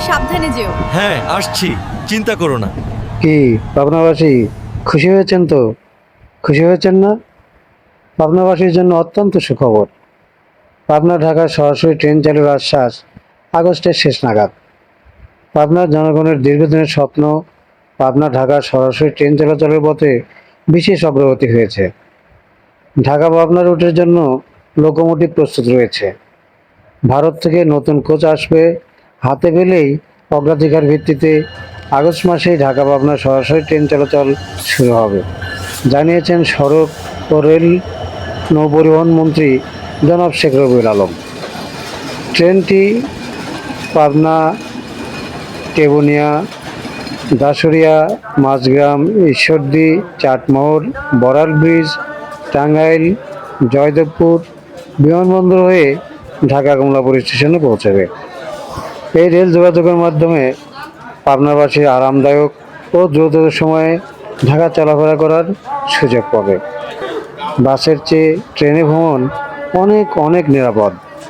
সাবধানে যেও। হ্যাঁ আসছি, চিন্তা করো না। কি পাবনাবাসী খুশি হয়েছেন তো? খুশি হয়েছেন না? পাবনাবাসীর জন্য অত্যন্ত সুখবর। পাবনা ঢাকা সরাসরি ট্রেন চালুর আশ্বাস আগস্টের শেষ নাগাদ। পাবনার জনগণের দীর্ঘদিনের স্বপ্ন, পাবনা ঢাকা সরাসরি ট্রেন চলাচলের পথে বিশেষ অগ্রগতি হয়েছে। ঢাকা পাবনা রুটের জন্য লোকোমোটিভ প্রস্তুত রয়েছে। ভারত থেকে নতুন কোচ আসবে, হাতে পেলেই অগ্রাধিকার ভিত্তিতে আগস্ট মাসেই ঢাকা পাবনা সরাসরি ট্রেন চলাচল শুরু হবে, জানিয়েছেন সড়ক ও রেল নৌপরিবহন মন্ত্রী জনাব শেখ রবিউল আলম। ট্রেনটি পাবনা, টেবুনিয়া, দাসুরিয়া, মাঝগ্রাম, ঈশ্বরদী, চাটমোহর, বড়াল ব্রিজ, টাঙ্গাইল, জয়দেবপুর বিমানবন্দর হয়ে ঢাকা কমলাপুর স্টেশনে পৌঁছাবে। এই রেল যোগাযোগের মাধ্যমে পাবনাবাসী আরামদায়ক ও দ্রুত সময়ে ঢাকা চলাফেরা করার সুযোগ পাবে। বাসের চেয়ে ট্রেনে ভ্রমণ অনেক অনেক নিরাপদ।